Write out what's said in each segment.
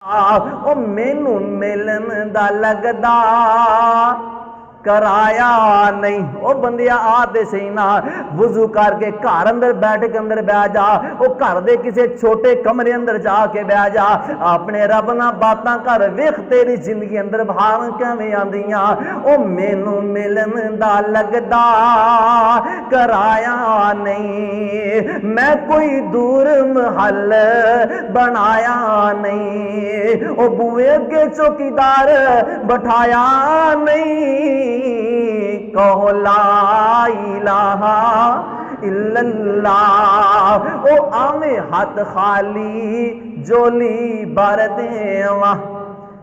او مینوں ملن دا لگدا کرایا نہیں۔ او بندیا آ تے صحیح نا، وضو کر کے گھر اندر بیٹھ کے اندر بیٹھ جا، او گھر دے کسے چھوٹے کمرے اندر جا کے بیٹھ جا، اپنے رب نال باتاں کر، ویکھ تیری زندگی اندر بہار کیویں آندیاں۔ او مینوں ملن دا لگدا کرایا نہیں، میں کوئی دور محل بنایا نہیں، او بوئے اگے چوکیدار بٹھایا نہیں۔ کہو لا الہ الا اللہ، او آویں ہاتھ خالی جولی بھر دیواں۔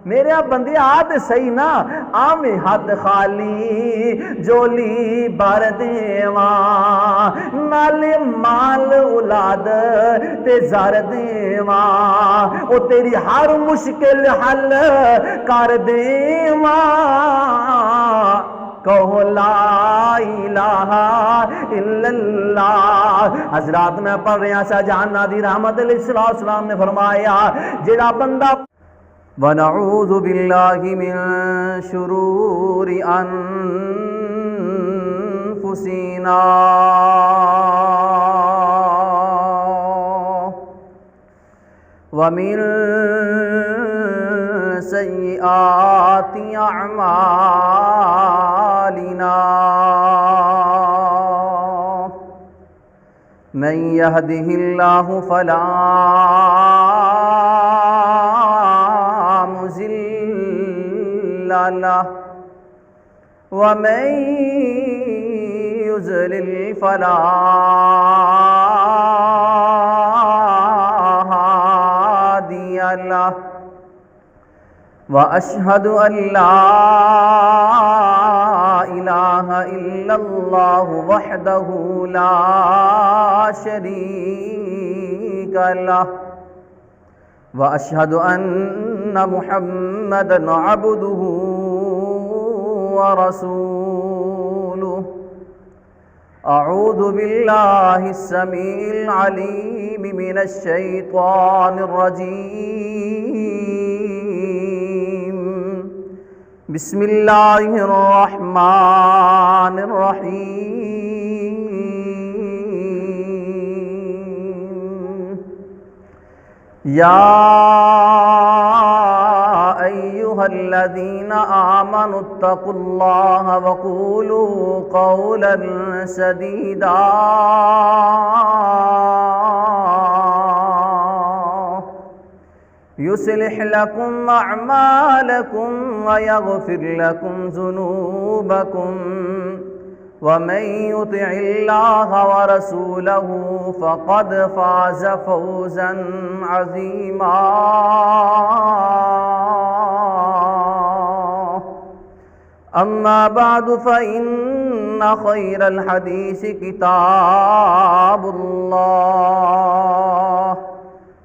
میرے بندے آت صحیح نا، آویں ہاتھ خالی جولی بھر دیواں، نالے مال اولاد تے زر دیواں، او تیری ہر مشکل حل کر دیواں۔ کہو لا الہ الا اللہ۔ حضرات میں پڑھ رہا سا جہان نادی رحمت علیہ السلام نے فرمایا، جڑا بندہ وَنَعُوذُ بِاللَّهِ مِن شُرُورِ أَنفُسِنَا وَمِن سَيِّئَاتِ أَعْمَالِنَا، مَن يَهْدِهِ اللَّهُ فَلَا مُضِلَّ لَهُ وَمَن يُضْلِلْ فَلَا هَادِيَ لَهُ، وَأَشْهَدُ أَن لَّا إِلَٰهَ إِلَّا اللَّهُ وَحْدَهُ لَا شَرِيكَ لَهُ، وَأَشْهَدُ أَنَّ مُحَمَّدًا عَبْدُهُ وَرَسُولُهُ۔ أعوذ بالله السميع العليم من الشيطان الرجيم، بسم الله الرحمن الرحيم۔ يا أيها الذين آمنوا اتقوا الله وقولوا قولا سديدا، يصلح لكم أعمالكم ويغفر لكم ذنوبكم، ومن يطع الله ورسوله فقد فاز فوزا عظيما۔ أما بعد فإن خير الحديث كتاب الله،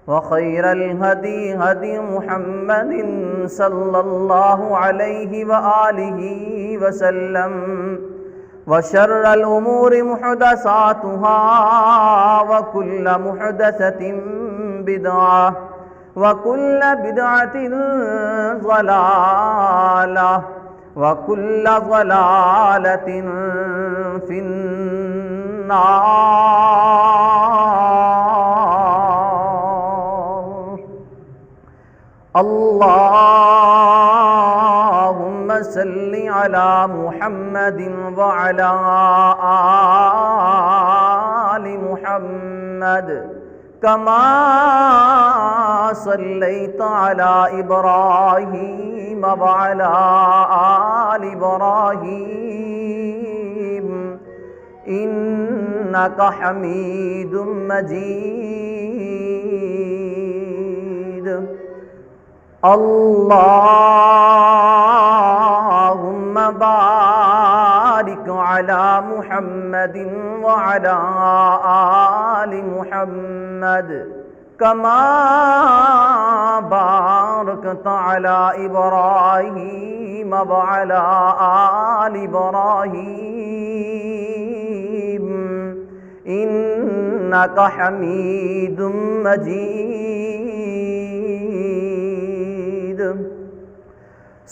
وخير الهدي هدي محمد صلى الله عليه وآله وسلم، وشر الأمور محدثاتها، وكل محدثة بدعة، وكل بدعة ضلالة، وكل ضلالة في النار۔ اللهم صل على محمد وعلى آل محمد كما صليت على إبراهيم وعلى آل إبراهيم إنك حميد مجيد۔ اللهم بارك على محمد وعلى آل محمد كما باركت على إبراهيم وعلى آل إبراهيم إنك حميد مجيد۔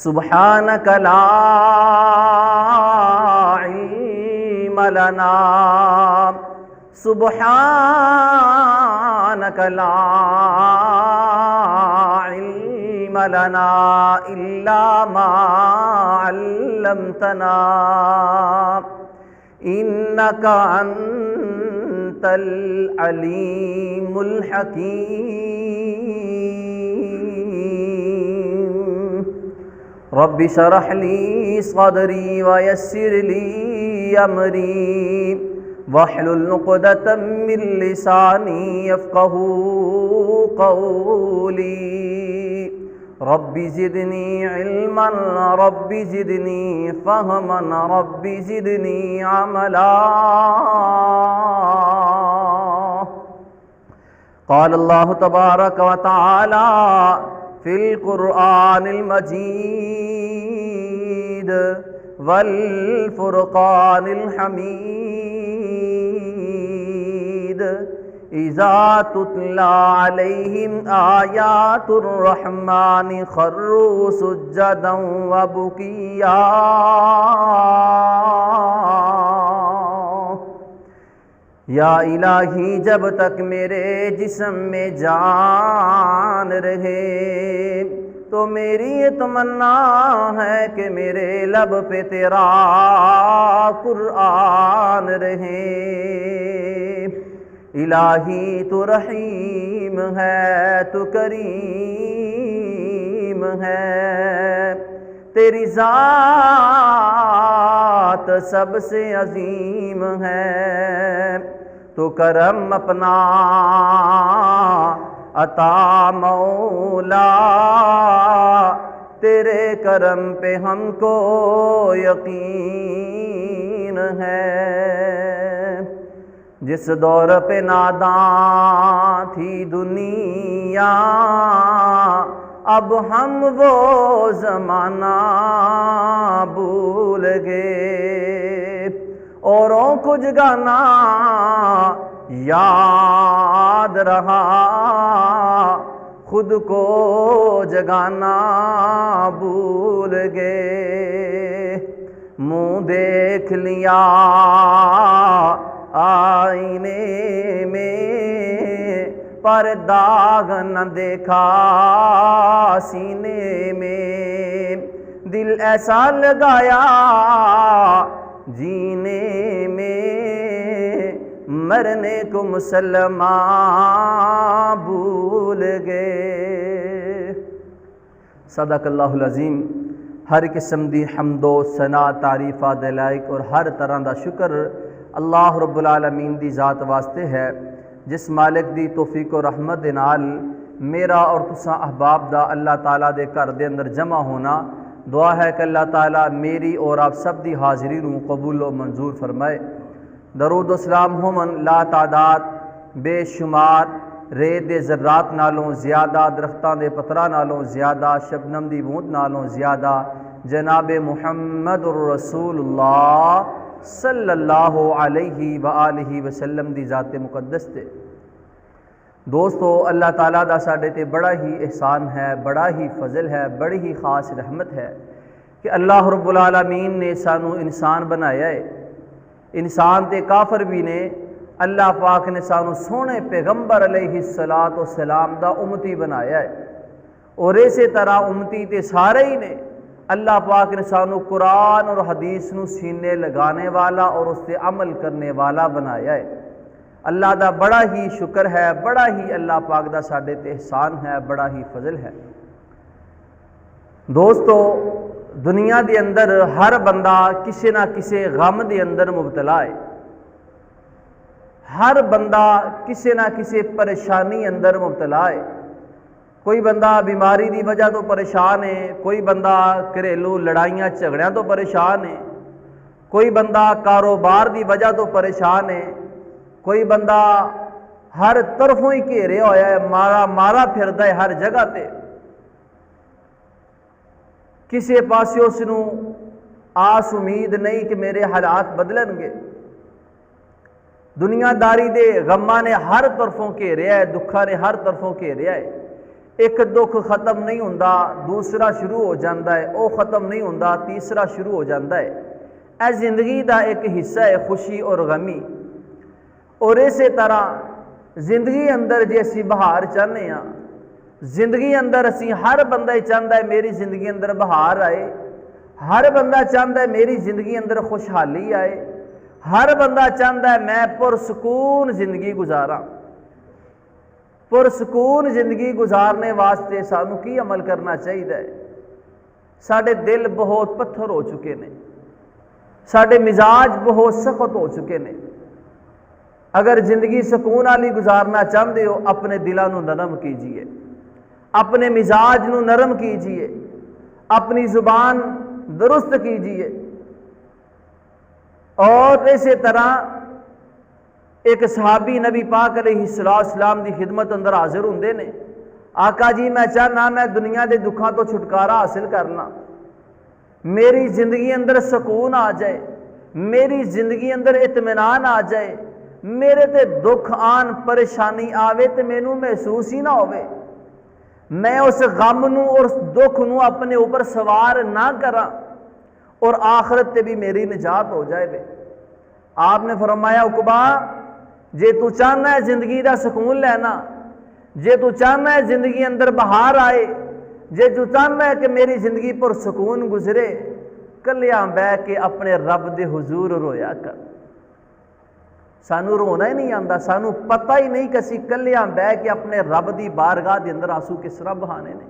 سبحانک لا علم لنا سبحانک لا علم لنا الا ما علمتنا انک انت العلیم الحکیم رب اشرح لی صدری ویسر لی امری واحلل عقدۃ من لسانی یفقهوا قولی رب زدنی علما رب زدنی فہما رب زدنی عملا قال اللہ تبارک و تعالی فی القرآن المجید والفرقان الحمید اذا تتلی علیہم آیات الرحمن خروا سجدا وبکیا یا الہی جب تک میرے جسم میں جان رہے تو میری یہ تمنا ہے کہ میرے لب پہ تیرا قرآن رہے الہی تو رحیم ہے تو کریم ہے تیری ذات سب سے عظیم ہے تو کرم اپنا عطا مولا تیرے کرم پہ ہم کو یقین ہے جس دور پہ ناداں تھی دنیا اب ہم وہ زمانہ بھول گئے اوروں کو جگانا یاد رہا خود کو جگانا بھول گئے منہ دیکھ لیا آئینے میں پر داغ نہ دیکھا سینے میں دل ایسا لگایا جینے میں مرنے کو مسلمان بھول گئے صدق اللہ العظیم ہر قسم دی حمد و ثنا تعریفہ دے لائق اور ہر طرح دا شکر اللہ رب العالمین دی ذات واسطے ہے جس مالک دی توفیق و رحمت دے نال میرا اور تساں احباب دا اللہ تعالیٰ دے گھر دے اندر جمع ہونا دعا ہے کہ اللہ تعالیٰ میری اور آپ سب دی حاضری نو قبول و منظور فرمائے درود و سلام ہومن لا تعداد بے شمار ریت دے ذرات نالوں زیادہ درختاں دے پترا نالوں زیادہ شبنم دی بوند نالوں زیادہ جناب محمد الرسول اللہ صلی اللہ علیہ وآلہ وسلم دی ذات مقدس تے دوستو اللہ تعالیٰ دا ساڈے تے بڑا ہی احسان ہے بڑا ہی فضل ہے بڑی ہی خاص رحمت ہے کہ اللہ رب العالمین نے سانو انسان بنایا ہے انسان تے کافر بھی نے اللہ پاک نے سانو سونے پیغمبر علیہ السلام دا امتی بنایا ہے اور اسی طرح امتی تے سارے ہی نے اللہ پاک نے سانو قرآن اور حدیث نو سینے لگانے والا اور اس سے عمل کرنے والا بنایا ہے اللہ دا بڑا ہی شکر ہے بڑا ہی اللہ پاک دا ساڈے تے احسان ہے بڑا ہی فضل ہے دوستو دنیا دے اندر ہر بندہ کسی نہ کسی غم دے اندر مبتلا ہے ہر بندہ کسی نہ کسی پریشانی اندر مبتلا ہے کوئی بندہ بیماری دی وجہ تو پریشان ہے کوئی بندہ گھریلو لڑائیاں جھگڑیاں تو پریشان ہے کوئی بندہ کاروبار دی وجہ تو پریشان ہے کوئی بندہ ہر طرفوں ہی گھیرے ہوا ہے مارا پھردا ہے ہر جگہ تے کسی پاسے اس نو آس امید نہیں کہ میرے حالات بدلن گے دنیا داری دے غماں نے ہر طرفوں گھیریا ہے دکھاں نے ہر طرفوں گھیریا ہے ایک دکھ ختم نہیں ہوندا دوسرا شروع ہو جاتا ہے، وہ ختم نہیں ہوندا تیسرا شروع ہو جاتا ہے۔ اے زندگی دا ایک حصہ ہے خوشی اور غمی، اور اسی طرح زندگی اندر جے اسی بہار چاہنے ہاں، زندگی اندر اسی ہر بندہ چاہتا ہے میری زندگی اندر بہار آئے، ہر بندہ چاہتا ہے میری زندگی اندر خوشحالی آئے، ہر بندہ چاہتا ہے میں پرسکون زندگی گزاراں۔ پرسکون زندگی گزارنے واسطے سانو کی عمل کرنا چاہیے؟ ساڈے دل بہت پتھر ہو چکے نے، ساڈے مزاج بہت سخت ہو چکے نے۔ اگر زندگی سکون والی گزارنا چاہتے ہو اپنے دلوں نرم کیجئے، اپنے مزاج نو نرم کیجئے، اپنی زبان درست کیجئے۔ اور اسی طرح ایک صحابی نبی پاک علیہ السلام دی خدمت اندر حاضر ہوندے نے، آقا جی میں چاہنا میں دنیا دے دکھاں تو چھٹکارا حاصل کرنا، میری زندگی اندر سکون آ جائے، میری زندگی اندر اطمینان آ جائے، میرے تے دکھ آن پریشانی آوے تے مینوں محسوس ہی نہ ہوئے، میں اس غم نو اور دکھ نو اپنے اوپر سوار نہ کراں، اور آخرت تے بھی میری نجات ہو جائے بے۔ آپ نے فرمایا عقبہ جے تو چاہنا ہے زندگی دا سکون لینا، جے تو چاہنا ہے زندگی اندر بہار آئے، جے تو چاہنا ہے کہ میری زندگی پر سکون گزرے، کلیاں بہ کے اپنے رب دے حضور رویا کر۔ سانو رونا ہی نہیں آندا، سانو پتہ ہی نہیں کہ اسی کلیاں بہ کے اپنے رب دی بارگاہ دے اندر آنسو کس طرح بہانے نے۔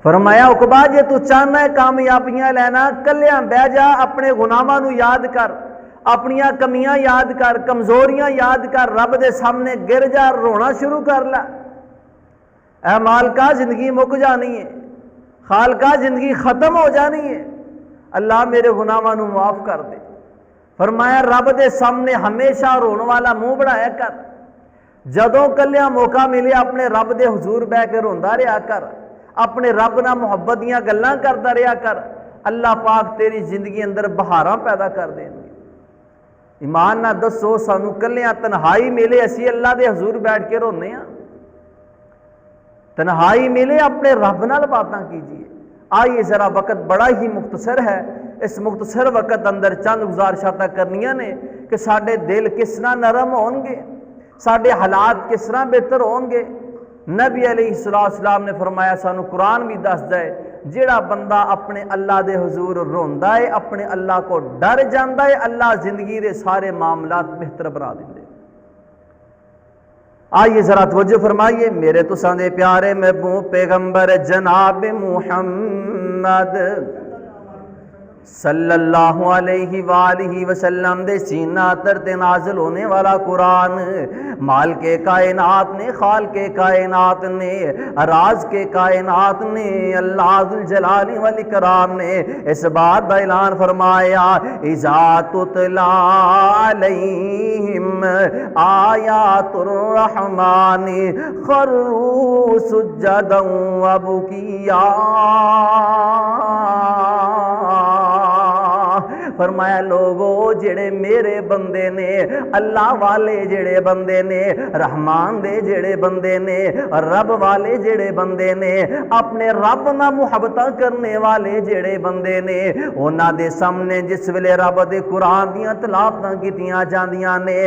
فرمایا عقبہ جے تو چاہنا ہے کامیابیاں لینا، کلیاں بہ جا اپنے گناہاں نو یاد کر، اپنیاں کمیاں یاد کر، کمزوریاں یاد کر، رب دے سامنے گر جا، رونا شروع کر لے۔ اے مالکا زندگی مک جانی ہے، خالقہ زندگی ختم ہو جانی ہے، اللہ میرے گناہاں نو معاف کر دے۔ فرمایا رب دے سامنے ہمیشہ رون والا منہ بڑھایا کر، جدوں کلیاں موقع ملے اپنے رب دے حضور بہ کے روندا رہیا کر، اپنے رب نال محبت دیاں گلاں کردا رہیا کر، اللہ پاک تیری زندگی اندر بہاراں پیدا کر دیں گے۔ ایمان نہ دسو سانو کلیاں تنہائی ملے اسی اللہ دے حضور بیٹھ کے رونے ہاں؟ تنہائی ملے اپنے رب نال باتاں کیجئے۔ آئیے ذرا وقت بڑا ہی مختصر ہے، اس مختصر وقت اندر چند گزارشاتاں کرنیاں نے کہ ساڈے دل کس طرح نرم ہون گے، ساڈے حالات کس طرح بہتر ہون گے۔ نبی علیہ السلام نے فرمایا سانو قرآن بھی دس دے جیڑا بندہ اپنے اللہ دے حضور روندا ہے، اپنے اللہ کو ڈر جاندا ہے، اللہ زندگی دے سارے معاملات بہتر بنا دیندے۔ آئیے ذرا توجہ فرمائیے، میرے تساں دے پیارے محبوب پیغمبر جناب محمد صلی اللہ علیہ وآلہ وسلم دے سینہ تر تے نازل ہونے والا قرآن مال کے کائنات نے، خال کے کائنات نے، راز کے کائنات نے، اللہ ذوالجلال والاکرام نے اس بات کا اعلان فرمایا اذا تتلی علیہم آیات الرحمن خروا سجدا وبکیا۔ فرمایا لوگو جڑے میرے بندے نے، اللہ والے جڑے بندے نے، رحمان دے جڑے بندے نے، رب والے جڑے بندے نے، اپنے رب نہ محبتاں کرنے والے جڑے بندے نے، انہاں دے سامنے جس ویلے رب دے قرآن دیاں تلاوتاں کیتیاں جاندیاں نے،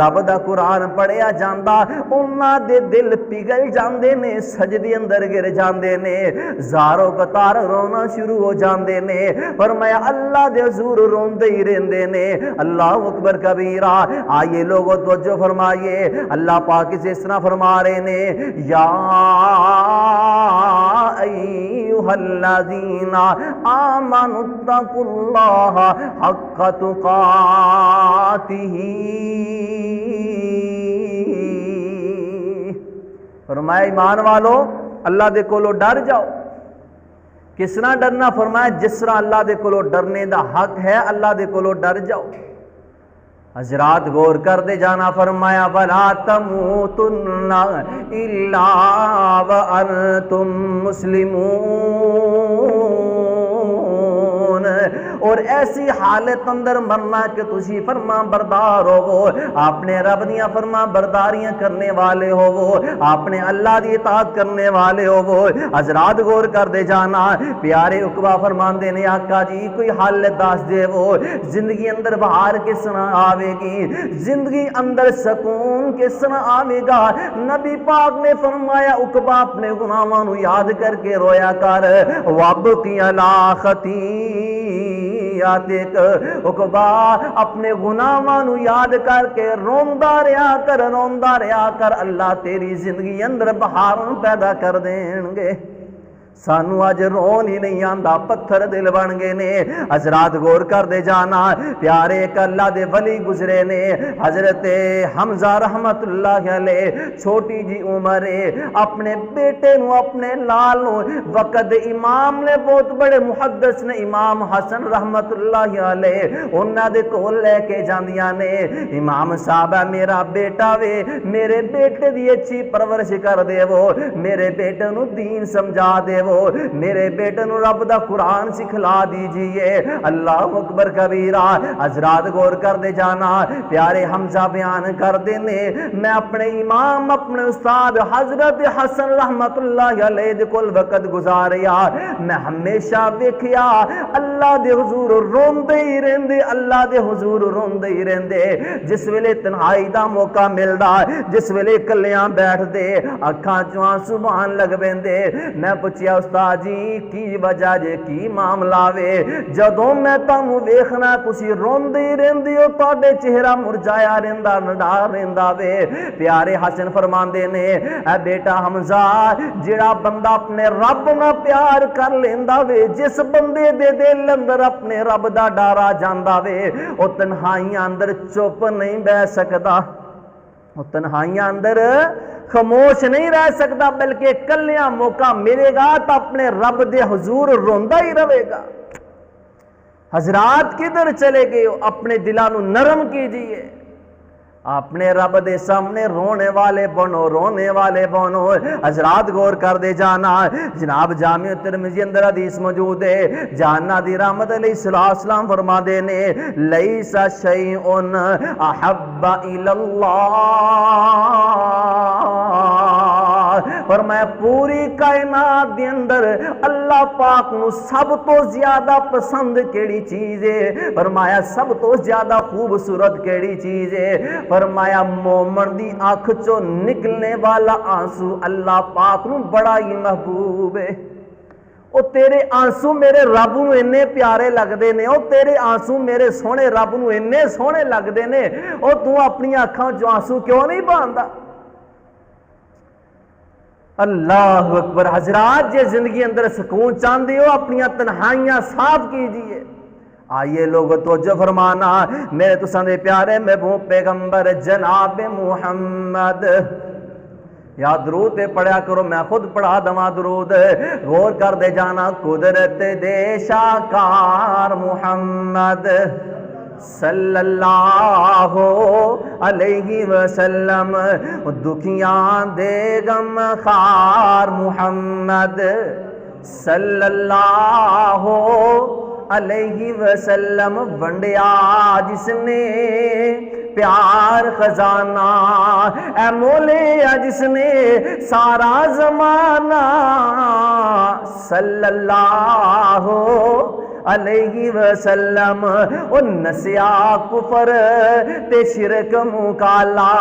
رب دا قرآن پڑھیا جاندا، انہاں دے دل پگھل جاندے نے، سجدے اندر گر جاندے نے، زارو قطار رونا شروع ہو جاندے نے۔ فرمایا اللہ دے حضور روندے ہی رہندے نے۔ اللہ اکبر کبیرہ۔ آئیے لوگوں توجہ فرمائیے، اللہ پاک اس طرح فرما رہے نے یا ایھا الذین آمنوا اتقوا اللہ حق تقاتہ۔ فرمایا ایمان والو اللہ دے کولو ڈر جاؤ۔ کس طرح ڈرنا؟ فرمایا جس طرح اللہ دے کولو ڈرنے دا حق ہے، اللہ دے کولو ڈر جاؤ۔ حضرات غور کر دے جانا، فرمایا وَلَا تَمُوتُنَّ إِلَّا وَأَنْتُمْ مُسْلِمُونَ۔ اور ایسی حالت اندر مرنا کہ تسی فرما بردار ہوو، اپنے رب دیاں فرما برداریاں کرنے والے ہوو، اپنے اللہ دی اطاعت کرنے والے ہوو۔ حضرات غور کر دے جانا، پیارے عقبہ فرماندے نے آقا جی کوئی حل دس دے وہ، زندگی اندر بہار کس طرح آوے گی، زندگی اندر سکون کس طرح آوے گا؟ نبی پاک نے فرمایا عقبہ اپنے گناہاں نو یاد کر کے رویا کر، وابقی علی خطیئاتک، عقبہ اپنے گناہاں نو یاد کر کے روندا رہیا کر، اللہ تیری زندگی اندر بہار پیدا کر دین گے۔ سانو اج رون ہی نہیں آندا، پتھر دل بن گئے نے۔ حضرات غور کر دے جانا، پیارے ایک اللہ دے ولی گزرے نے، حضرت حمزہ رحمت اللہ علیہ، چھوٹی جی عمر اپنے بیٹے نو اپنے لال نو، وقت امام نے بہت بڑے محدث نے امام حسن رحمت اللہ علیہ انہاں دے کول لے کے جاندیاں نے، امام صاحب میرا بیٹا وے، میرے بیٹے دی اچھی پرورش کر دے وہ، میرے بیٹے نو دین سمجھا دے، میرے بیٹے نو رب دا قرآن سکھلا دیجئے۔ اللہ اکبر کبیرہ۔ حضرات غور کر دے جانا، پیارے حمزہ بیان کر دینے، میں اپنے امام اپنے استاد حضرت حسن رحمت اللہ علیہ دے کول وقت گزاریا، میں ہمیشہ ویکھیا اللہ دے حضور روندے ہی رہندے، اللہ دے حضور روندے ہی رہندے، جس ویلے تنہائی دا موقع ملدا، جس ویلے کلیاں بیٹھ دے اکھاں چوں آنسو بہن لگ پیندے۔ میں پوچھیا استاد جی کی وجہ جے، کی معاملہ وے؟ جدوں میں تانوں ویکھنا تسی روندے ہی رہندے ہو، تہاڈے چہرہ مرجایا رہندا، نڈار رہندا وے۔ پیارے حسن فرماندے نے اے بیٹا حمزہ، جڑا بندہ اپنے رب نال پیار کر لیندا وے، جس بندے دے دل اندر اپنے رب دا ڈر آ جاندا وے، او تنہائیاں اندر چپ نہیں بیٹھ سکدا، او تنہائیاں اندر خاموش نہیں رہ سکتا، بلکہ کلیاں موقع ملے گا تو اپنے رب دے حضور روندا ہی رہے گا۔ حضرات کدھر چلے گئے ہو؟ اپنے دلوں نو نرم کیجئے، اپنے رب دے سامنے رونے والے بنو، رونے والے بنو۔ حضرات غور کر دے جانا، جناب جامع ترمذی اندر حدیث موجود ہے، جاننا دی رحمت علیہ السلام فرما دے نے، لیس شیء احب الی اللہ، فرمایا پوری کائنات دے اندر اللہ پاک نو سب تو زیادہ پسند کیڑی چیز ہے؟ فرمایا سب تو زیادہ خوبصورت کیڑی چیز ہے؟ فرمایا مومن دی آنکھ چوں نکلنے والا آنسو اللہ پاک نو بڑا ہی محبوب ہے۔ او تیرے آنسو میرے رب نو اتنے پیارے لگدے نے، او تیرے آنسو میرے سونے رب نو اتنے سونے لگدے نے، او تو اپنی آنکھاں چوں آنسو کیوں نہیں بہاندا؟ اللہ اکبر۔ حضرات جے زندگی اندر سکون چاہندے ہو، اپنی تنہائیاں صاف کیجئے۔ آئیے لوگ توجہ فرمانا، میرے تساں دے پیارے محبوب پیغمبر جناب محمد، یا درود پڑھیا کرو، میں خود پڑھا دواں درود، غور کر دے جانا، قدرت دے شاکار محمد صلی اللہ علیہ وسلم، دکھیاں دے غم خار محمد صلی اللہ علیہ وسلم، ونڈیا جس نے پیار خزانہ، اے مولیا جس نے سارا زمانہ، صلی اللہ علیہ وسلم، او نسیا کفر تے شرک مکالا،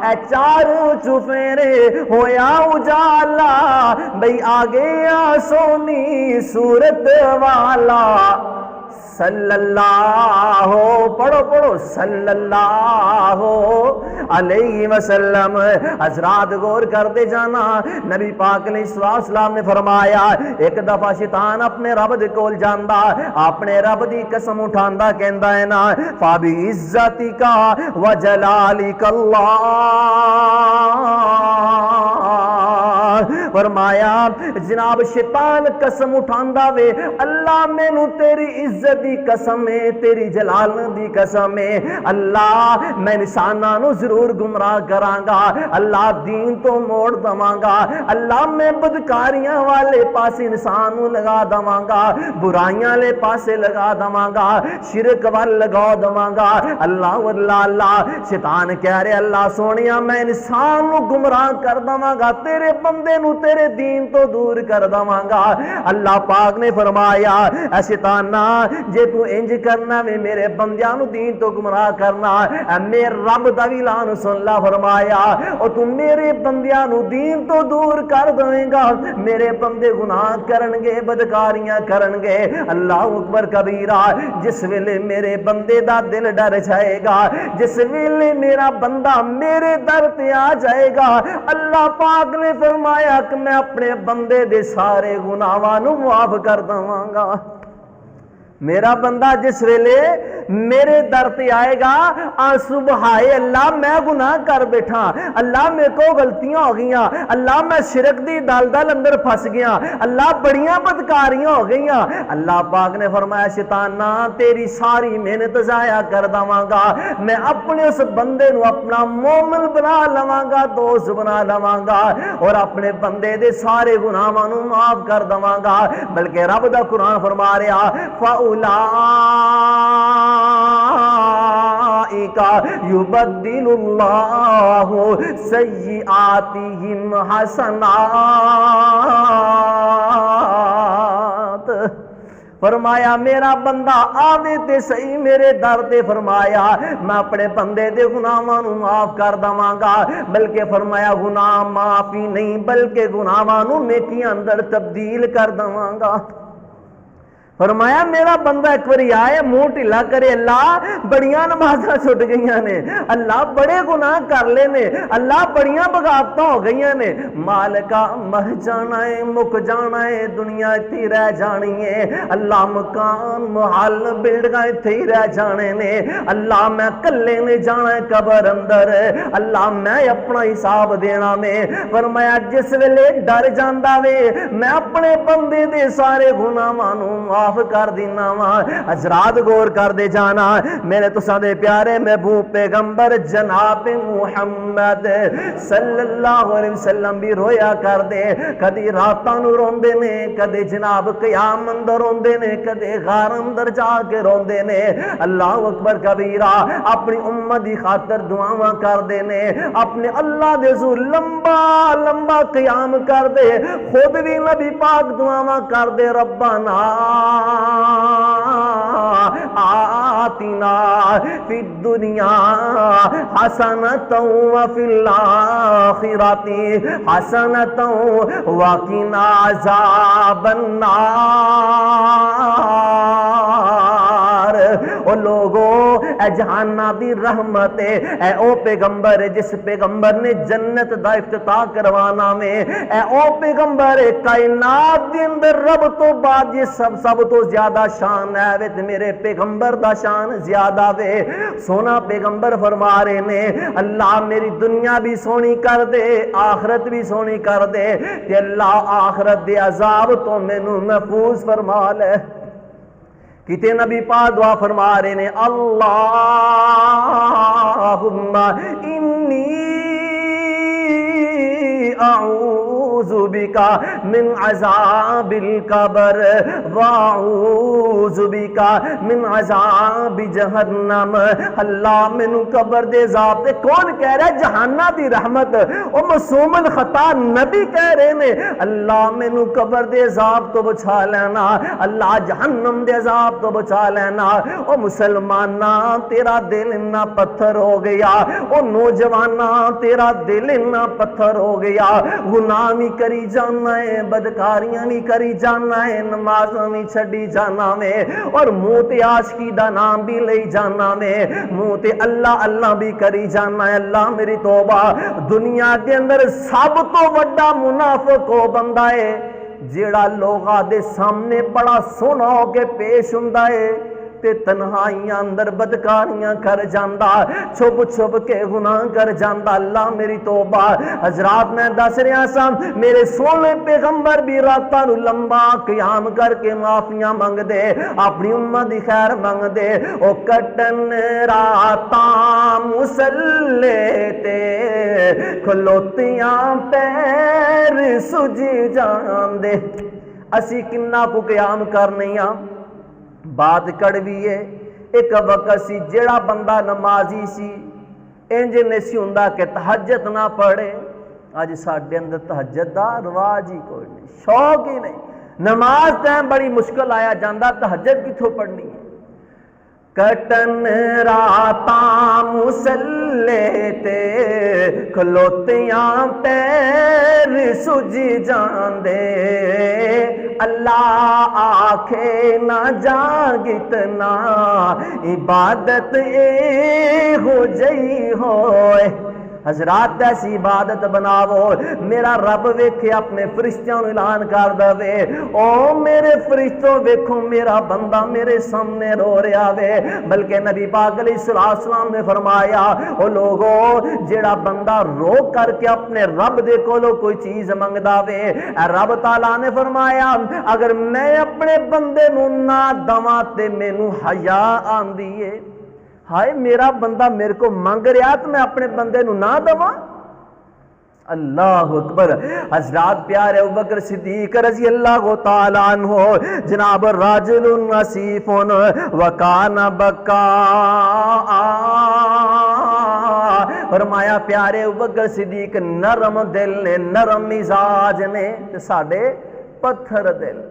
اے چاروں چفیرے ہویا اجالا، بھئی آگے سونی صورت والا، صلی اللہ، پڑھو پڑھو، صلی اللہ علیہ وسلم۔ حضرات غور کر دے جانا، نبی پاک علیہ السلام نے فرمایا ایک دفعہ شیطان اپنے رب دے کول جاندا، اپنے رب دی قسم اٹھاندا، کہندا ہے نا فَبِعِزَّتِكَ وَجَلَالِكَ اللَّهُ فرمایا جناب شیطان قسم اٹھاندا وے اللہ مینوں تیری عزت دی قسم ہے تیری جلال دی قسم ہے اللہ میں انساناں نو ضرور گمراہ کراں گا اللہ دین تو موڑ دواں گا اللہ میں بدکاریاں والے پاسے انسان نو لگا دواں گا برائیاں لے پاسے لگا دواں گا شرک وال لگا دواں گا اللہ اللہ شیطان کہہ رہے اللہ سونیا میں انسان نو گمراہ کر دواں گا تیرے بندے نو تیرے دین تو دور کر دواں گا اللہ پاک نے فرمایا اے شیطانا جے تو انج کرنا میں میرے بندیاں نو دین تو گمراہ کرنا اے میرے رب دا بھی اعلان سن لا فرمایا او تو میرے بندیاں نو دین تو دور کر دے گا میرے بندے گناہ کرن گے بدکاریاں کرن گے اللہ اکبر کبیرہ جس ویلے میرے بندے دا دل ڈر جائے گا جس ویلے میرا بندہ میرے در تے آ جائے گا اللہ پاک نے فرمایا کہ میں اپنے بندے دے سارے گناہاں نو معاف کر دواں گا میرا بندہ جس ویلے میرے در تے آئے گا آنسو بہائے اللہ میں گناہ کر بیٹھا اللہ میرے کو غلطیاں ہو گئیاں اللہ میں شرک دی دلدل اندر پھنس گیا اللہ بڑیاں بدکاریاں ہو گئیاں اللہ پاک نے فرمایا شیطانا تیری ساری محنت ضائع کر دواں گا میں اپنے اس بندے نو اپنا مومن بنا لواں گا دوست بنا لواں گا اور اپنے بندے دے سارے گناہاں نو معاف کر دواں گا بلکہ رب دا قرآن فرما رہا اولئک یبدل اللہ سیئاتہم حسنات فرمایا میرا بندہ آوے تے صحیح میرے در تے فرمایا میں اپنے بندے دے گناہاں نو معاف کر دواں گا بلکہ فرمایا گناہ معافی نہیں بلکہ گناہاں نو نیکیاں اندر تبدیل کر دواں گا فرمایا میرا بندہ ایک باری آئے منہ ٹھلا کرے اللہ بڑیاں نمازاں چھٹ گئیاں نے اللہ بڑے گناہ کر لے نے اللہ بڑیاں بغاوتاں ہو گئیاں نے مالکا مر جانا ہے مک جانا ہے دنیا اتھی رہ جانی ہے اللہ مکان محل بلڈنگاں اتھی رہ جانے نے اللہ میں کلے نے جانا ہے قبر اندر اللہ میں اپنا حساب دینا میں فرمایا جس ویلے ڈر جاندا وے میں اپنے بندے دے سارے گناہاں نو معاف کر دینا وا حضرات غور کر دے جانا میرے تساں دے پیارے محبوب پیغمبر جناب محمد صلی اللہ علیہ وسلم بھی رویا کر دے کدی راتاں نو روندے نے کدی جناب قیام اندر روندے نے کدی غار اندر جا کے روندے نے اللہ اکبر کبیرہ اپنی امت دی خاطر دعاواں کر دے نے اپنے اللہ دے حضور لمبا لمبا قیام کر دے خود بھی نبی پاک دعاواں کر دے ربنا آتنا فی الدنیا حسنۃ وفی الآخرۃ حسنۃ وقنا عذاب النار او لوگو اے جہانہ دی رحمت اے او پیغمبر جس پیغمبر نے جنت دا افتتاح کروانا میں اے او پیغمبر کائنات دے اندر رب تو بعد یہ سب تو زیادہ شان ہے وے میرے پیغمبر دا شان زیادہ وے سونا پیغمبر فرما رہے نے اللہ میری دنیا بھی سونی کر دے آخرت بھی سونی کر دے کہ اللہ آخرت دے عذاب تو مینوں محفوظ فرما لے کتے نبی پاک دعا فرما رہے نے اللہم انی اعوذ بکا من عذاب القبر واعوذ بکا من عذاب جہنم اللہ منو قبر دے عذاب تے کون کہہ رہا ہے جہانہ دی رحمت او معصوم الخطا نبی کہہ رہے نے اللہ منو قبر دے عذاب تو بچا لینا اللہ جہنم دے عذاب تو بچا لینا او مسلمانہ تیرا دل اتنا پتھر ہو گیا او نوجوانہ تیرا دل اتنا پتھر ہو گیا گناہ بھی کری جانا ہے بدکاریاں بھی کری جانا ہے نمازاں بھی چھڑی جانا میں اور منہ تے عاشقی دا نام بھی لئی جانا میں منہ تے اللہ اللہ بھی کری جانا ہے اللہ میری توبہ دنیا دے اندر سب تو بڑا منافق ہو بندہ ہے جیڑا لوگاں دے سامنے بڑا سونا ہو کے پیش ہوندا ہے تے تنہائیاں اندر بدکاریاں کر جاندا، چھپ چھپ کے گناہ کر جاندا۔ اللہ میری توبہ۔ حضرات میں دس رہا سا میرے سونے پیغمبر بھی راتاں نو لمبا قیام کر کے معافیاں منگ دے، اپنی امت دی خیر منگ دے۔ او کٹن راتاں مسلے تے کھلوتیاں پیر سجی جان دے۔ اسی کنہ کو قیام کرنی ہاں، بات کڑوی ہے۔ ایک وقت سی جیڑا بندہ نمازی سی انج نہیں سی ہوندا کہ تہجد نہ پڑھے۔ آج ساڈے اندر تہجد دا رواج ہی کوئی نہیں، شوق ہی نہیں۔ نماز ٹائم بڑی مشکل آیا جاندہ، تہجد کتھوں پڑھنی ہے؟ کٹن راتاں مسلے تے کھلوتیاں پیر سجی جان دے، اللہ آکھے نہ جاگتنا عبادت اے ہو جئی ہوئے۔ حضرات ایسی عبادت بناو میرا رب ویکھے اپنے فرشتوں اعلان کر دے، او میرے فرشتوں ویکھو میرا بندہ میرے سامنے رو رہا وے۔ بلکہ نبی پاک علیہ السلام نے فرمایا او لوگو جیڑا بندہ رو کر کے اپنے رب دے کولو کوئی چیز منگدا وے، اے رب تعالیٰ نے فرمایا اگر میں اپنے بندے نو نہ دواں تے مینوں حیا آندی ہے، ہائے میرا بندہ میرے کو مانگ رہا تو میں اپنے بندے نو نہ دواں۔ اللہ اکبر۔ حضرات پیارے ابوبکر صدیق رضی اللہ تعالیٰ عنہ جناب راجل نصیف وکان بکا، فرمایا پیارے ابوبکر صدیق نرم دل نے، نرم مزاج نے، ساڈے پتھر دل،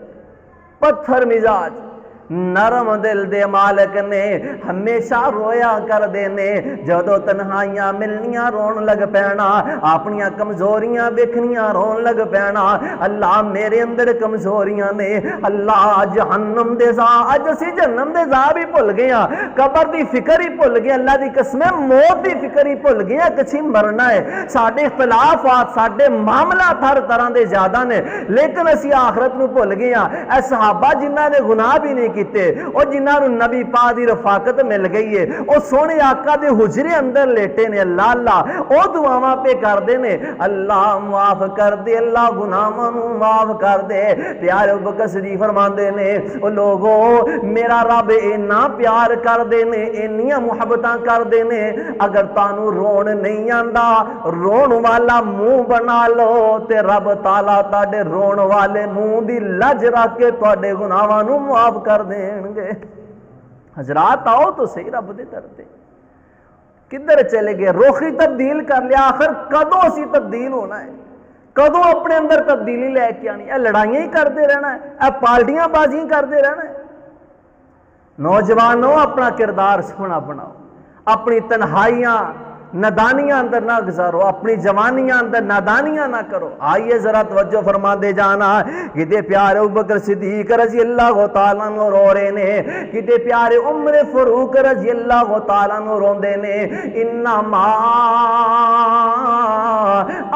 پتھر مزاج۔ نرم دل دے مالک نے ہمیشہ رویا کر دینے، جدو تنہائیاں ملنیاں رون لگ پینا، اپنیاں کمزوریاں ویکھنیاں رون لگ پینا۔ اللہ میرے اندر کمزوریاں نے، اللہ جہنم دے زا، اج اسی جہنم دے زا بھی بھول گیا، قبر دی فکر ہی بھول گیا، اللہ دی قسمیں موت دی فکر ہی بھول گیا، کچھ مرنا ہے۔ ساڈے اختلافات ساڈے معاملات ہر طرح دے زیادہ نے، لیکن اسی آخرت نو بھول گیا۔ اے صحابہ جنہاں نے گناہ بھی نہیں کیتے اور جنہاں نو نبی پاک دی رفاقت مل گئی ہے، او سونے آقا دے حجرے اندر لیٹے نے، اللہ اللہ او دعاواں پہ کر دے نے، اللہ معاف کر دے، اللہ گناہاں نو معاف کر دے۔ پیارے ابوبکر صدیق فرماندے نے او لوگو میرا رب اینا پیار کر دے نے، اینیاں محبتاں کر دے نے، اگر تانوں رون نہیں آندا رون والا منہ بنا لو تے رب تعالیٰ تاڈے رون والے منہ دی لج رکھ کے تواڈے گناہاں نو معاف کر دین گے۔ حضرات آؤ تو صحیح رب دے در تے، کدھر چلے گئے؟ روخی تبدیل کر لیا، آخر کدوں اسی تبدیل ہونا ہے؟ کدوں اپنے اندر تبدیلی لے کے آنی؟ اے لڑائیاں ہی کرتے رہنا ہے؟ اے پارٹیاں بازی کرتے رہنا ہے؟ نوجوانوں اپنا کردار سونا بناؤ، اپنی تنہائیاں نادانیاں اندر نہ گزارو، اپنی جوانیاں اندر نادانیاں نہ کرو۔ آئیے ذرا توجہ فرما دے جانا، کتے پیارے ابوبکر صدیق رضی اللہ تعالیٰ عنہ رو رہے نے، کتے پیارے عمر فاروق رضی اللہ تعالیٰ عنہ روندے نے، انما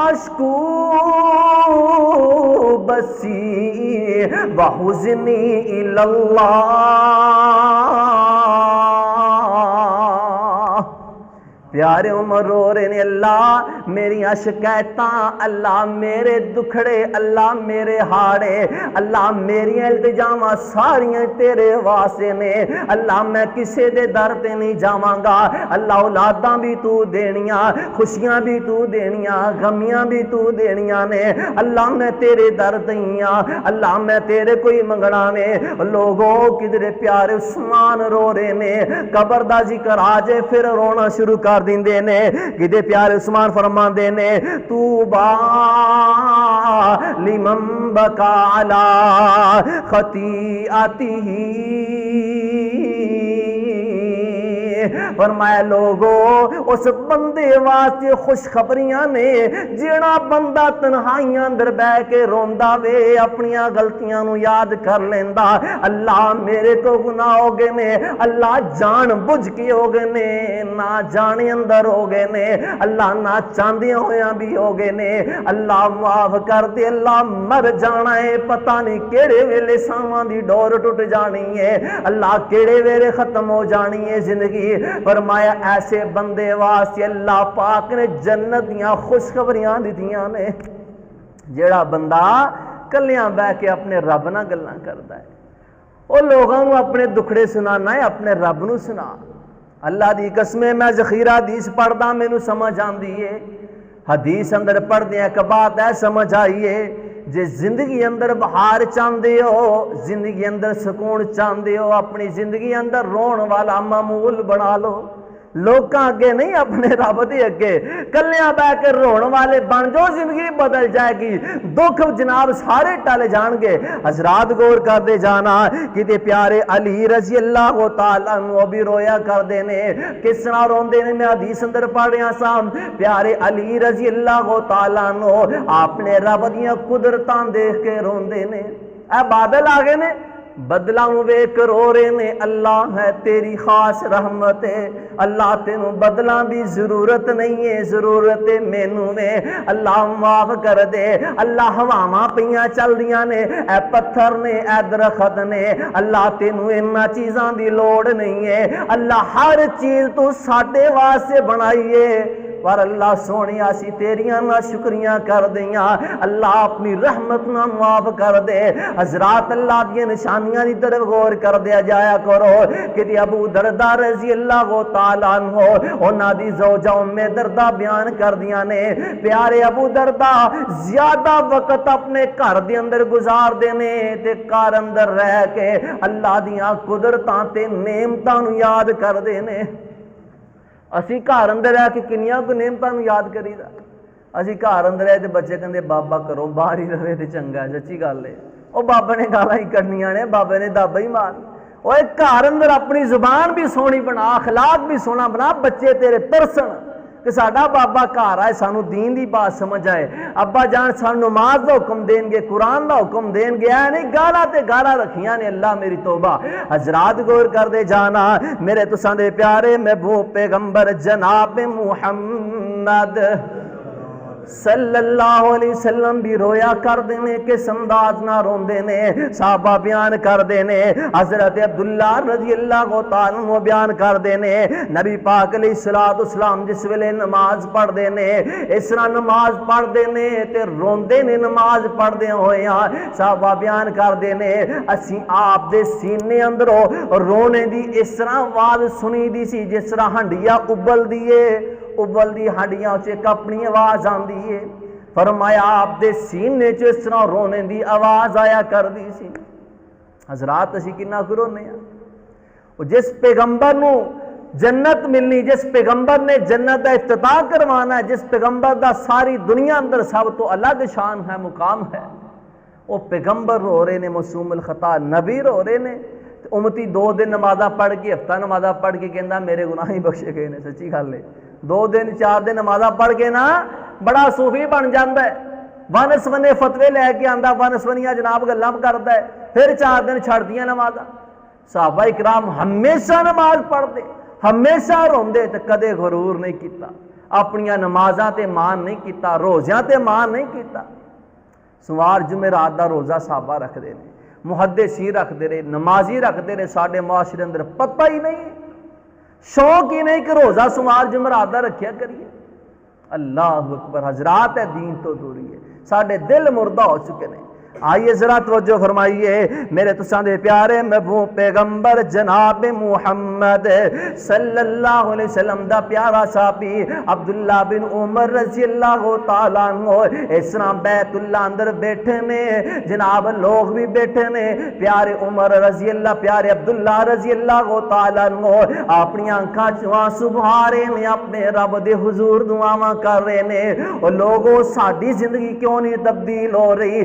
اشکو بسی وحزنی الاللہ۔ پیارے عمر رو رہے نے، اللہ میری شکایتاں، اللہ میرے دکھڑے، اللہ میرے ہاڑے، اللہ میری التجاواں ساریاں تیرے واسطے نے، اللہ میں کسے دے در تے نہیں جاواں گا، اللہ اولاداں بھی تو دینیاں، خوشیاں بھی تو دینیاں، غمیاں بھی تو دینیاں نے، اللہ میں تیرے در دئیاں، اللہ میں تیرے کوئی منگنا میں۔ لوگوں کدھر پیارے عثمان رو رہے نے، قبر دا ذکر آجے پھر رونا شروع کر دیندے نے، کدے پیارے عثمان فرمان دے نے، توبا لمن بکا علی خطیئتہ فرمایا لوگو اس بندے واسطے خوشخبریاں نے جڑا بندہ تنہائیاں اندر بہ کے روندا وے اپنی غلطیاں نو یاد کر لیندا اللہ میرے تو گناہ ہو گئے نے اللہ جان بجھ کے ہو گئے نے نہ جانے اندر ہو گئے نے اللہ نہ چاندیاں ہویاں بھی ہو گئے نے اللہ معاف کر دے اللہ مر جانا ہے پتہ نہیں کیڑے ویلے ساواں دی ڈور ٹوٹ جانی ہے اللہ کیڑے ویلے ختم ہو جانی ہے زندگی فرمایا ایسے بندے واسطے اللہ پاک نے جنت دیاں خوشخبریاں دتیاں نے جیڑا بندہ کلیاں بہ کے اپنے رب نہ گلاں کردا ہے وہ لوگوں کو اپنے دکھڑے سنانا ہے اپنے رب نو سنا اللہ دی قسم میں ذخیرہ حدیث پڑھدا مینوں سمجھ آندی ہے حدیث اندر پڑھدے ایک بات ہے سمجھ آئیے جے زندگی اندر بہار چاندے ہو زندگی اندر سکون چاندے ہو اپنی زندگی اندر رون والا معمول بنا لو لوکاں اگے نہیں اپنے رب دے اگے کلیاں بہ کے رون والے بن جو زندگی بدل جائے گی دکھ جناب سارے ٹل جان گے حضرات غور کر دے جانا کہ پیارے علی رضی اللہ تعالیٰ عنہ بھی رویا کر دے نے کس طرح روندے نے میں حدیث اندر پڑھ رہا سا پیارے علی رضی اللہ تعالیٰ عنہ آپ نے رب دیاں قدرتاں دیکھ کے روندے نے اے بادل آگے نے بدلاں ویکھ رو رہے نے اللہ ہے تیری خاص رحمت ہے اللہ تینوں بدلاں دی ضرورت نہیں ہے ضرورت ہے مینوں میں اللہ معاف کر دے اللہ ہواواں پیاں چل دیاں نے اے پتھر نے اے درخت نے اللہ تینوں انہاں چیزاں دی لوڑ نہیں ہے اللہ ہر چیز تو ساڈے واسطے بنائی ہے پر اللہ سونی آسی تیریاں نہ شکریاں کر دیاں اللہ اپنی رحمت نہ معاف کر دے حضرات اللہ دی نشانیاں دی طرف غور کر دیا جایا کرو کہ ابو دردہ رضی اللہ تعالیٰ عنہ انہاں دی زوجہ ام دردہ بیان کر دیاں نے پیارے ابو دردہ زیادہ وقت اپنے گھر دے اندر گزار دینے تے گھر اندر رہ کے اللہ دیاں قدرتاں تے نعمتاں نو یاد کر دینے اسی گھر اندر رہ کے کنیاں کو نعمتاں نو یاد کری دا اسی گھر اندر رہ تے بچے کہندے بابا کرو باہر ہی رہے تے چنگا ہے سچی گل ہے او بابا نے گالاں ہی کرنیاں نے بابا نے دابا ہی مار او گھر اندر اپنی زبان بھی سونی بنا اخلاق بھی سونا بنا بچے تیرے ترسن کہ ساڈا بابا گھر آئے سانو دین دی بات سمجھ آئے ابا جان سانو نماز دا حکم دین گے قرآن دا حکم دین گے اے نہیں گالا تے گالا رکھیاں نے اللہ میری توبہ حضرات غور کر دے جانا میرے تساں دے پیارے محبوب پیغمبر جناب محمد صلی اللہ علیہ وسلم بھی رویا کر دینے کس انداز نہ رون دینے صحابہ بیان کر دینے حضرت عبداللہ رضی اللہ تعالیٰ عنہ بیان کر دینے نبی پاک علیہ السلام جس ویلے نماز پڑھ دینے اس طرح نماز پڑھ دینے تے رون دینے نماز پڑھ دے ہوئے صحابہ بیان کر دینے اسی آپ دے سینے اندروں رونے دی اس طرح آواز سنی دی سی جس طرح ہنڈیا ابل دیے ابل دی ہڈیاں چ اپنی آواز آندی ہے فرمایا آپ دے سینے چ اس طرح رونے دی آواز آیا کر دی سی حضرات اسی کنا کرونے ہیں جس پیغمبر نو جنت ملنی جس پیغمبر نے جنت دا افتتاح کروانا ہے جس پیغمبر دا ساری دنیا اندر سب تو الگ شان ہے مقام ہے وہ پیغمبر رو رہے نے معصوم الخطا نبی رو رہے نے امتی 2 دن نمازہ پڑھ کے ہفتہ نمازہ پڑھ کے کہندا میرے گناہ ہی بخشے گئے نے سچی گل ہے 2 دن 4 دن نمازہ پڑھ کے نا بڑا صوفی بن جاندا ہے ونسونے فتوے لے کے آندا ونسونیاں جناب گلاں کردا ہے پھر 4 دن چھڑ دیاں نمازاں صحابہ اکرام ہمیشہ نماز پڑھتے ہمیشہ روندے تے کدے غرور نہیں کیتا اپنیاں نمازاں تے مان نہیں کیتا روزیاں تے مان نہیں کیتا سوار جمعرات دا روزہ صحابہ رکھ دے نے محدثی رکھ دے رہے نمازی رکھ دے رہے ساڈے معاشرے اندر پتہ ہی نہیں شوق ہی نہیں کہ روزہ سوار جمعرات دا رکھیا کریے اللہ اکبر حضرات ہے دین تو دوری ہے ساڈے دل مردہ ہو چکے ہیں آئیے ذرا توجہ فرمائیے میرے تساں دے پیارے محبوب پیغمبر جناب محمد صلی اللہ علیہ وسلم دا پیارا صحابی عبداللہ بن عمر رضی اللہ تعالیٰ عنہ اس طرح بیت اللہ اندر بیٹھے نے جناب لوگ بھی بیٹھے نے پیارے عمر رضی اللہ پیارے عبداللہ رضی اللہ تعالیٰ عنہ اپنی آنکھاں چواں سبھا رہے نے اپنے رب دے حضور دعاواں کر رہے نے اور لوگوں ساڈی زندگی کیوں نہیں تبدیل ہو رہی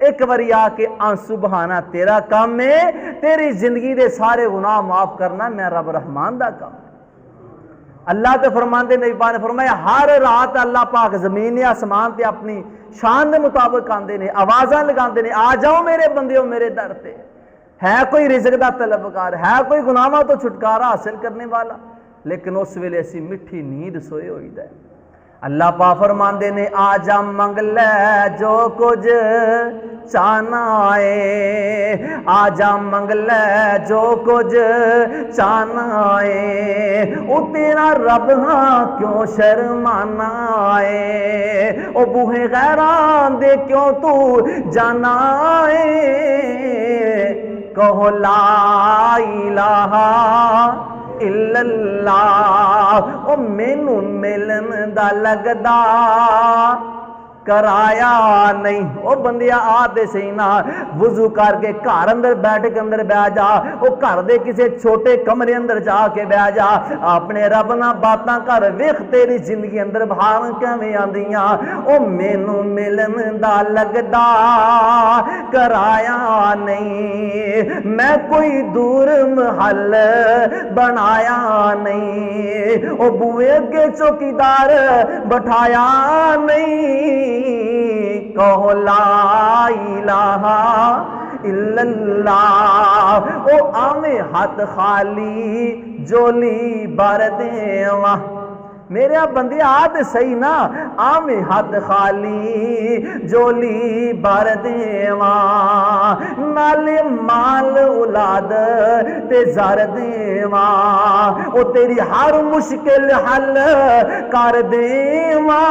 ایک باری آ کے آنسو بہانا تیرا کام ہے، تیری زندگی دے سارے گناہ معاف کرنا میں رب رحمان دا کام ہے۔ اللہ تے فرماندے نبی پاک نے فرمایا ہر رات اللہ پاک زمین یا آسمان تے اپنی شان دے مطابق آندے نے، آوازاں لگاندے نے، آ جاؤ میرے بندیو میرے در تے۔ ہے کوئی رزق دا طلبگار، ہے کوئی گناہاں تو چھٹکارا حاصل کرنے والا، لیکن اس ویلے اسی مٹھی نیند سوئے ہوئی دے۔ اللہ پاک فرماندے نے آ جا منگ لے جو کچھ چاہنا ہے، آ جا منگ لے جو کچھ چاہنا ہے، او تیرا رب ہاں کیوں شرمانا ہے، او بوہے غیران دے کیوں تو جانا ہے، کہو لا الہ الا اللہ، او مینوں ملن دا لگدا کرایا نہیں۔ او بندیا آ دے صحیح نا، وضو کر کے گھر اندر بیٹھ کے اندر بیٹھ جا، او گھر دے کسے چھوٹے کمرے اندر جا کے بیٹھ جا، اپنے رب نال باتاں کر، ویکھ تیری زندگی اندر بہار کیویں آندیاں۔ او مینوں ملن دا لگدا کرایا نہیں، میں کوئی دور محل بنایا نہیں، او بوئے اگے چوکیدار بٹھایا نہیں، کہو لا الہ الا اللہ، او آویں ہاتھ خالی جولی بھر دیواں۔ میرے بندے آت صحیح نا، آویں ہاتھ خالی جولی بھر دیواں، نال مال اولاد تے زر دیواں، او تیری ہر مشکل حل کر دیواں،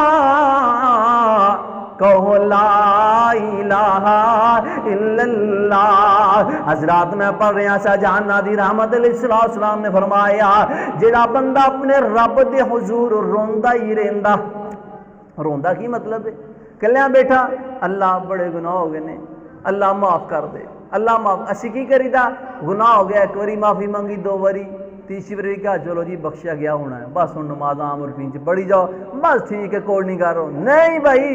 کہو لا الہ الا اللہ۔ حضرات میں پڑھ رہا سا جہان نادی رحمت علیہ السلام نے فرمایا جڑا بندہ اپنے رب دے حضور روندا ہی رہندا، روندا کی مطلب ہے؟ کلیاں بیٹھا اللہ بڑے گناہ ہو گئے نے، اللہ معاف کر دے، اللہ معاف، اسی کی کری دا گناہ ہو گیا، ایک واری معافی منگی، دو واری، تیسری باری کہا چلو جی بخشیا گیا ہونا ہے، بس ہن نماز عام روٹین چ پڑھی جاؤ، بس ٹھیک ہے کوئی نہیں کر رہا۔ نہیں بھائی،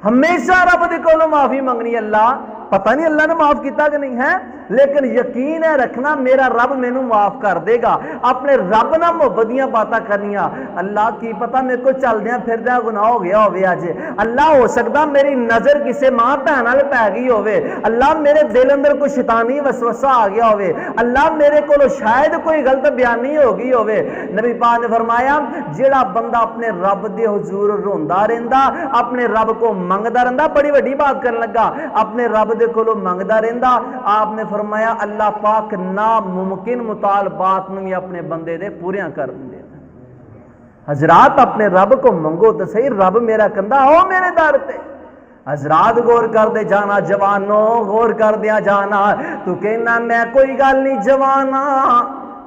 ہمیشہ رب دے کولوں معافی منگنی۔ اللہ پتہ نہیں اللہ نے معاف کیتا کہ نہیں ہے، لیکن یقین ہے رکھنا میرا رب مینوں معاف کر دے گا۔ اپنے رب نال محبت دیاں باتاں کرنیاں، اللہ کی پتہ میرے کو چلدیاں پھردیاں گناہ ہو گیا ہوے اج، اللہ ہو سکدا میری نظر کسے ماں بہن نال پے گئی ہوے، اللہ میرے دل اندر کوئی شیطانی وسوسہ آ گیا ہوے، اللہ میرے کولوں شاید کوئی غلط بیانی ہو گئی ہوے۔ نبی پاک نے فرمایا جیڑا بندہ اپنے رب دے حضور روندا رہندا، اپنے رب کو منگدا رہندا، بڑی وڈی بات کرن لگا، اپنے رب دے کولوں منگدا رہندا، آپ نے فرمایا اللہ پاک ناممکن مطالبات نوں بھی اپنے بندے دے پوریاں کر دے۔ حضرات اپنے رب کو منگو تو صحیح، رب میرا کندہ ہو میرے در تے۔ حضرات غور کر دے جانا، جوانوں غور کر دیا جانا، تو کہنا میں کوئی گل نہیں جوانا،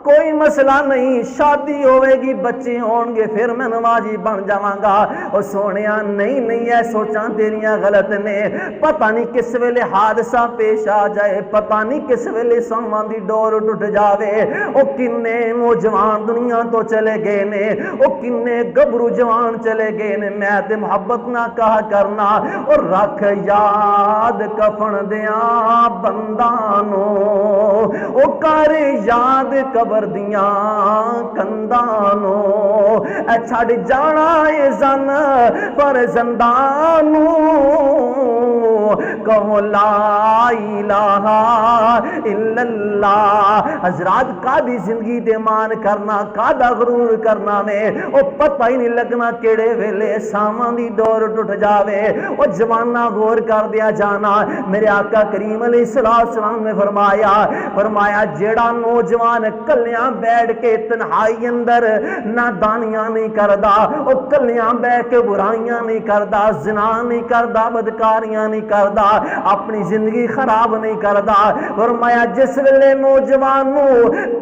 کوئی مسئلہ نہیں، شادی ہوئے گی، بچے ہون گے، پھر میں نمازی بن جاواں گا۔ اور سونیا نہیں نہیں ہے، سوچاں تیریاں غلط نے، پتہ نہیں کس ویلے حادثہ پیش آ جائے، پتہ نہیں کس ویلے ساواں دی ڈور ٹوٹ جاوے۔ او کنے نوجوان دنیا تو چلے گئے نے، او کنے گبرو جوان چلے گئے نے، میں تے محبت نہ کہا کرنا، اور رکھ یاد کفن دیاں بنداں نو، او کر یاد قبر دیاں کندانو، اے چھڑ جانا اے زن پر زندانو، کہو لا الہ الا اللہ۔ حضرات قادی زندگی دے مان کرنا، قادہ غرور کرنا میں، او پتہ ہی نہیں لگنا کیڑے ویلے ساواں دی ڈور ٹوٹ جاوے۔ او جوانہ غور کر دیا جانا، میرے آقا کریم علیہ السلام نے فرمایا جیڑا نوجوان کلیاں بیٹھ کے تنہائی اندر نادانیاں نہیں کردا، او کلیاں بیٹھ کے برائیاں نہیں کردا، زنا نہیں کردا، بدکاریاں نہیں کردا، اپنی زندگی خراب نہیں کردا۔ فرمایا جس ویلے نوجوان نو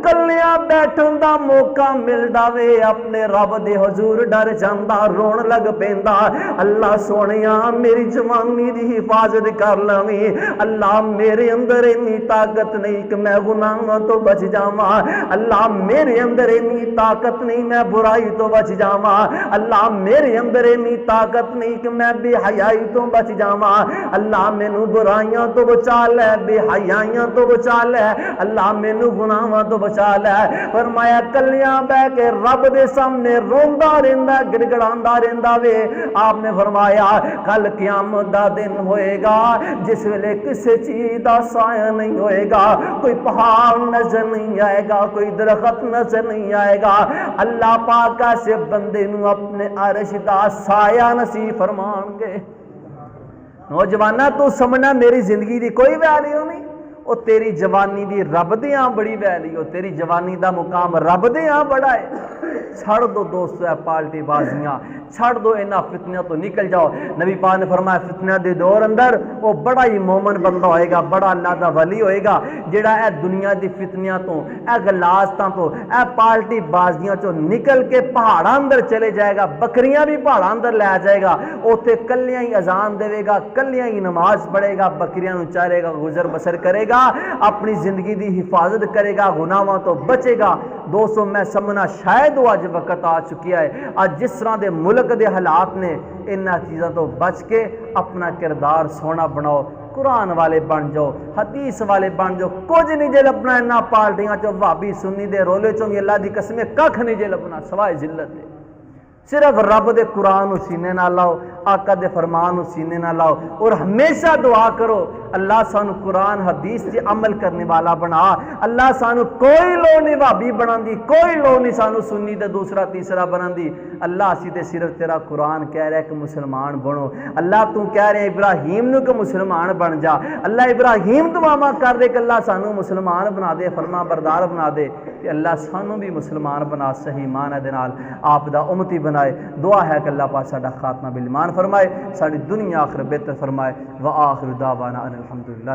کلیاں بیٹھن دا موقع ملدا وے، اپنے رب دے حضور ڈر جاندا، رون لگ پیندا، اللہ سونیا میری جوانی دی حفاظت کر لویں، اللہ میرے اندر اتنی طاقت نہیں کہ میں گناہاں تو بچ جاواں، اللہ میرے اندر اتنی طاقت نہیں میں برائی تو بچ جاواں، اللہ میرے اندر اتنی طاقت نہیں کہ میں بے حیائی تو بچ جاواں، اللہ مینوں برائیاں تو بچا لے، بے حیائیاں تو بچا لے، اللہ مینوں گناہاں تو بچا لے۔ فرمایا کلیاں بہ کے رب دے سامنے روندا رہندا، گڑگڑاندا رہندا وے۔ آپ نے فرمایا کل قیامت دا دن ہوئے گا جس ویلے کسی چیز دا سایہ نہیں ہوئے گا، کوئی پہاڑ نظر نہیں آئے گا، کوئی درخت نظر نہیں آئے گا۔ اللہ پاک ایسے بندے نو اپنے عرش دا سایہ نصیب فرمان گے۔ نوجوانہ تو سمجھنا میری زندگی دی کوئی ویلیو نہیں، او تیری جوانی دی رب دیاں بڑی ویلیو، تیری جوانی دا مقام رب دیاں بڑا ہے۔ چھڑ دو دوستو اے پالٹی بازیاں، چھڑ دو انہاں فتنیاں تو نکل جاؤ۔ نبی پاک نے فرمایا فتنہ دے دور اندر وہ بڑا ہی مومن بندہ ہوئے گا، بڑا اللہ دا ولی ہوئے گا، جڑا اے دنیا دی فتنیاں تو، اے غلاستاں تو، اے پالٹی بازیاں چو نکل کے پہاڑاں اندر چلے جائے گا، بکریاں بھی پہاڑاں اندر لے جائے گا، اوتھے کلیاں ہی اذان دے گا، کلیاں ہی نماز پڑھے گا، بکریاں نو چارے گا، گزر بسر کرے گا، اپنی زندگی دی حفاظت کرے گا، گناہاں تو بچے گا۔ دوستو میں سمجھنا شاید وہ اج وقت آ چکی ہے، اج جس طرح دے ملک دے حالات نے، انہاں چیزاں تو بچ کے اپنا کردار سونا بناؤ، قرآن والے بن جاؤ، حدیث والے بن جاؤ۔ کچھ نہیں جے لبنا انہاں پارٹیاں چو، وہابی سنی دے رولے چوں بھی اللہ دی قسمیں ککھ نہیں جے لبنا سوائے ذلت دے۔ صرف رب دے قرآن سینے نہ لاؤ، آقا دے فرمان سینے نہ لاؤ، اور ہمیشہ دعا کرو اللہ سانو قرآن حدیث سے عمل کرنے والا بنا۔ اللہ سانو کوئی لو نہیں وہابی بنا دی، کوئی لو نہیں سانو سنی دے دوسرا تیسرا بنا دی۔ اللہ اسی تے صرف تیرا قرآن کہہ رہا ہے کہ مسلمان بنو۔ اللہ تو کہہ رہے ابراہیم نو کہ مسلمان بن جا، اللہ ابراہیم دعا کر دے کہ اللہ سانو مسلمان بنا دے، فرما بردار بنا دے، کہ اللہ سانو بھی مسلمان بنا، صحیح معنی دے نال آپ دا امتی بنائے۔ دعا ہے کہ اللہ پاک ساڈا خاتمہ بالایمان فرمائے، ساری دنیا آخر بہتر فرمائے۔ وآخر دعوانا ان الحمدللہ۔